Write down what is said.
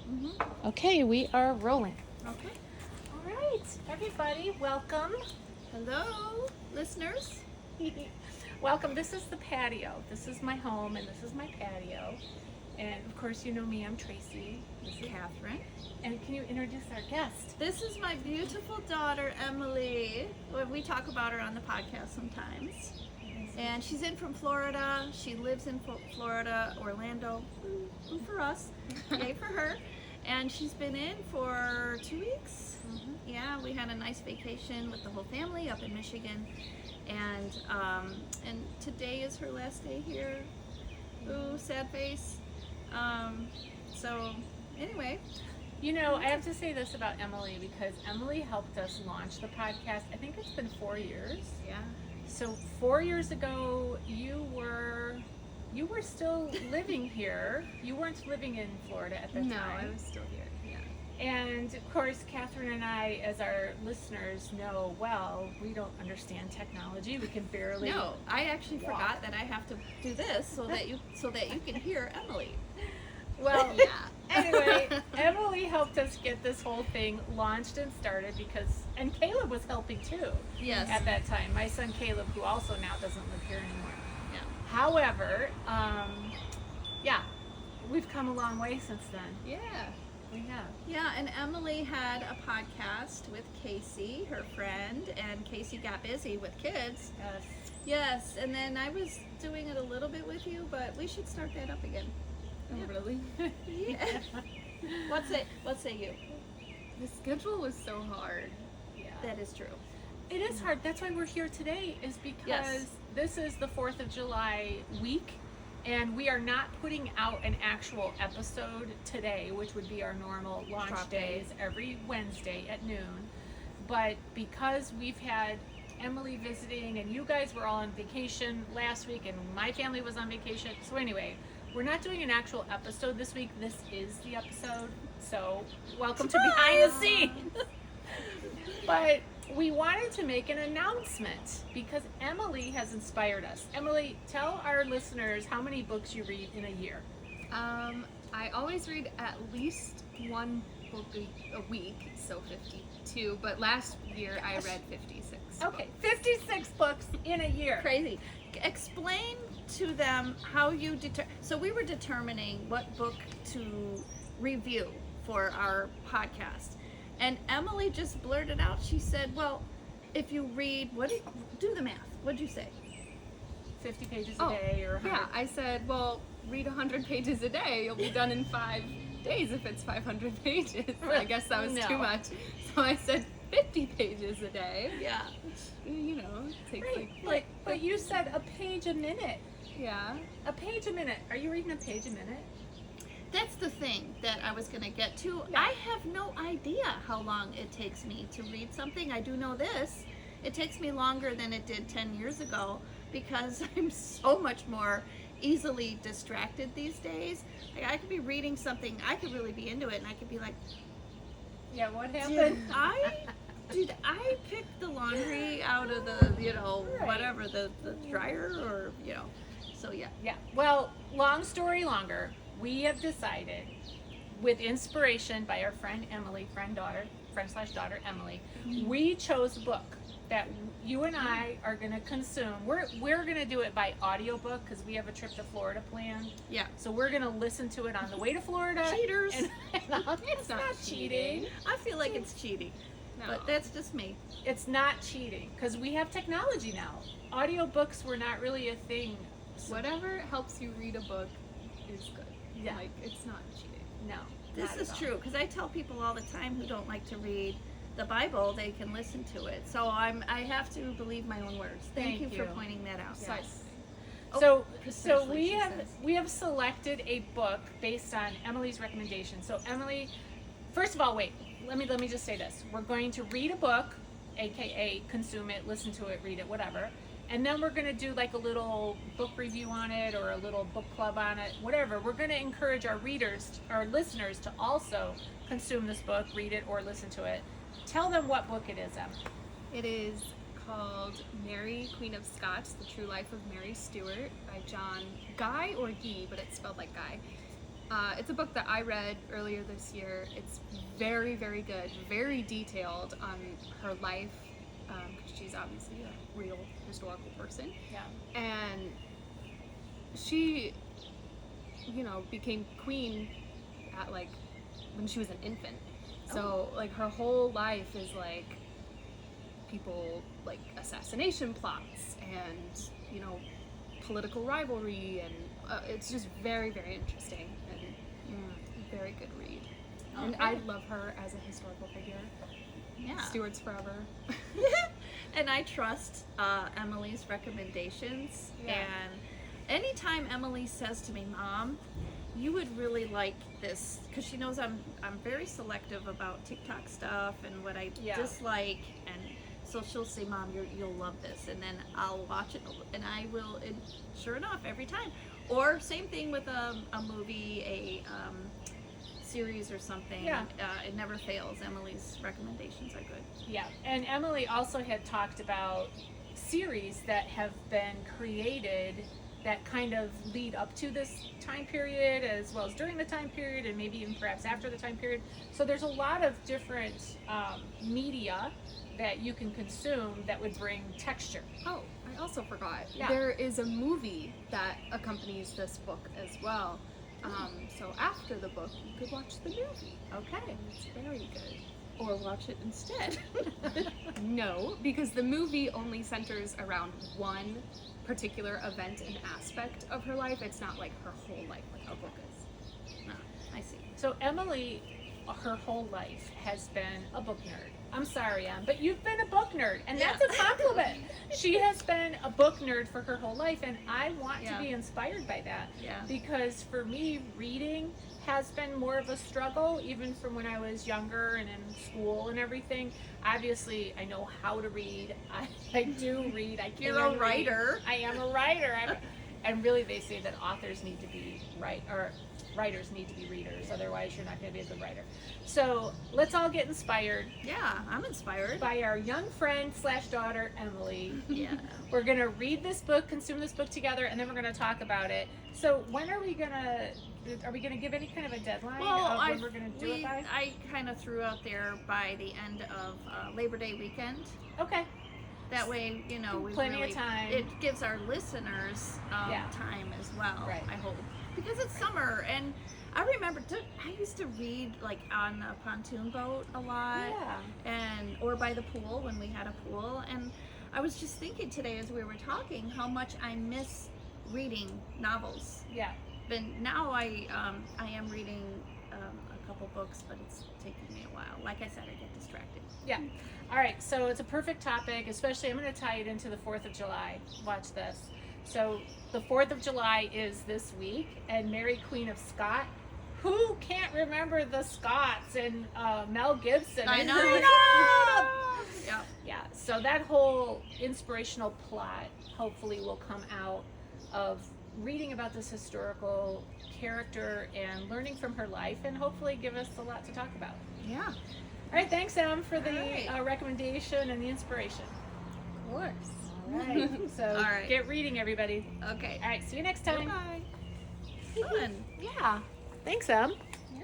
Mm-hmm. Okay, we are rolling. Okay. All right, everybody, welcome. Hello, listeners. Welcome. This is the patio. This is my home, and this is my patio. And of course, you know me. I'm Tracy. This is Cathrine. And can you introduce our guest? This is my beautiful daughter, Emily. We talk about her on the podcast sometimes. And she's in from Florida. She lives in Florida, Orlando. Ooh for us. Yay for her. And she's been in for 2 weeks. Mm-hmm. Yeah, we had a nice vacation with the whole family up in Michigan. And today is her last day here. Ooh, sad face. So anyway. You know, I have to say this about Emily because Emily helped us launch the podcast. I think it's been 4 years. Yeah. So 4 years ago, you were still living here. You weren't living in Florida at the time. No, I was still here. Yeah. And of course, Cathrine and I, as our listeners know well, we don't understand technology. We can barely. No, I actually walk. forgot that I have to do this so that you can hear Emily. Well, yeah. Anyway, Emily helped us get this whole thing launched and started and Caleb was helping too. Yes. At that time, my son Caleb, who also now doesn't live here anymore. Yeah. However, yeah, we've come a long way since then. Yeah. We have. Yeah, and Emily had a podcast with Casey, her friend, and Casey got busy with kids. Yes. Yes, and then I was doing it a little bit with you, but we should start that up again. Oh, Yeah. really? Yeah. What say you? The schedule was so hard. Yeah. That is true. It is hard. That's why we're here today, is because Yes. this is the 4th of July week, and we are not putting out an actual episode today, which would be our normal launch Drop day. days every Wednesday at noon. But because we've had Emily visiting, and you guys were all on vacation last week, and my family was on vacation, so anyway, we're not doing an actual episode this week. This is the episode, so welcome to Behind the Scenes. But we wanted to make an announcement because Emily has inspired us. Emily, tell our listeners how many books you read in a year. I always read at least one book a week, so 52. But last year I read 56. Okay, 56 books in a year. Crazy. Explain to them how you so we were determining what book to review for our podcast, and Emily just blurted out, she said, well, if you read, do the math, what'd you say? 50 pages a day or 100. Yeah, I said, well, read 100 pages a day. You'll be done in 5 days if it's 500 pages. I guess that was too much. So I said 50 pages a day. Yeah. You know, it takes Right. But you said a page a minute. Yeah. A page a minute. Are you reading a page a minute? That's the thing that I was going to get to. Yeah. I have no idea how long it takes me to read something. I do know this. It takes me longer than it did 10 years ago because I'm so much more easily distracted these days. Like, I could be reading something, I could really be into it, and I could be like, Yeah, what happened? did I pick the laundry out of the, Right. whatever, the dryer, or, so yeah. Yeah. Well, long story longer, we have decided, with inspiration by our friend Emily, friend/daughter Emily, we chose a book that you and I are going to consume. We're going to do it by audiobook because we have a trip to Florida planned. Yeah. So we're going to listen to it on the way to Florida. Cheaters. It's not cheating. I feel like it's cheating, No. but that's just me. It's not cheating because we have technology now. Audiobooks were not really a thing. Whatever helps you read a book is good. Yeah. Like, it's not cheating. No. This not is at all. true, because I tell people all the time who don't like to read the Bible, they can listen to it. So I have to believe my own words. Thank you for you. pointing that out. Yes. Oh, So precisely, we she have says. selected a book based on Emily's recommendation. So Emily, first of all, wait. Let me just say this. We're going to read a book, aka consume it, listen to it, read it, whatever. And then we're going to do like a little book review on it or a little book club on it, whatever. We're going to encourage our listeners to also consume this book, read it, or listen to it. Tell them what book it is, Em. It is called Mary, Queen of Scots, The True Life of Mary Stuart by John Guy or Gee, but it's spelled like Guy. It's a book that I read earlier this year. It's very, very good, very detailed on her life, because she's obviously a real historical person. Yeah. And she, became queen at when she was an infant. So her whole life is people assassination plots and political rivalry, and it's just very, very interesting and very good read. Okay. And I love her as a historical figure. Yeah. Stewart's forever. And I trust Emily's recommendations. Yeah. And anytime Emily says to me, Mom, you would really like this, because she knows I'm very selective about TikTok stuff and what I dislike, and so she'll say, Mom, you'll love this, and then I'll watch it, and I will, and sure enough, every time. Or same thing with a movie, a series or something. Yeah. It never fails. Emily's recommendations are good. Yeah, and Emily also had talked about series that have been created that kind of lead up to this time period, as well as during the time period, and maybe even perhaps after the time period. So there's a lot of different media that you can consume that would bring texture. Oh, I also forgot. Yeah. There is a movie that accompanies this book as well. So after the book, you could watch the movie. Okay. It's very good. Or watch it instead. No, because the movie only centers around one particular event and aspect of her life. It's not like her whole life like a book is. No, I see. So Emily, her whole life has been a book nerd. I'm sorry, Em, but you've been a book nerd, and that's a compliment. She has been a book nerd for her whole life, and I want to be inspired by that. Yeah. Because for me, reading has been more of a struggle, even from when I was younger and in school and everything. Obviously, I know how to read. I do read. I can You're a writer. I am a writer. And really, they say that authors need to be writers need to be readers, otherwise you're not going to be a good writer. So let's all get inspired Yeah, I'm inspired. by our young friend / daughter, Emily. Yeah. We're going to read this book, consume this book together, and then we're going to talk about it. So when are we going to give any kind of a deadline of when we're going to do it by? I kind of threw out there by the end of Labor Day weekend. Okay. That way, we Plenty of really, time. It gives our listeners time as well. Right. I hope, because it's summer, and I remember I used to read on the pontoon boat a lot, or by the pool when we had a pool. And I was just thinking today as we were talking how much I miss reading novels. Yeah. But now I am reading a couple books, but it's taking me a while. Like I said, I get distracted. Yeah. All right. So it's a perfect topic, especially I'm going to tie it into the 4th of July. Watch this. So the 4th of July is this week, and Mary, Queen of Scots. Who can't remember the Scots and Mel Gibson? I know. Yeah. Yeah. So that whole inspirational plot hopefully will come out of reading about this historical character and learning from her life, and hopefully give us a lot to talk about. Yeah. All right. Thanks, Em, for the right. recommendation and the inspiration. Of course. All right. So All right. get reading, everybody. Okay. All right. See you next time. Bye. Fun. Yeah. Thanks, Em. Yeah.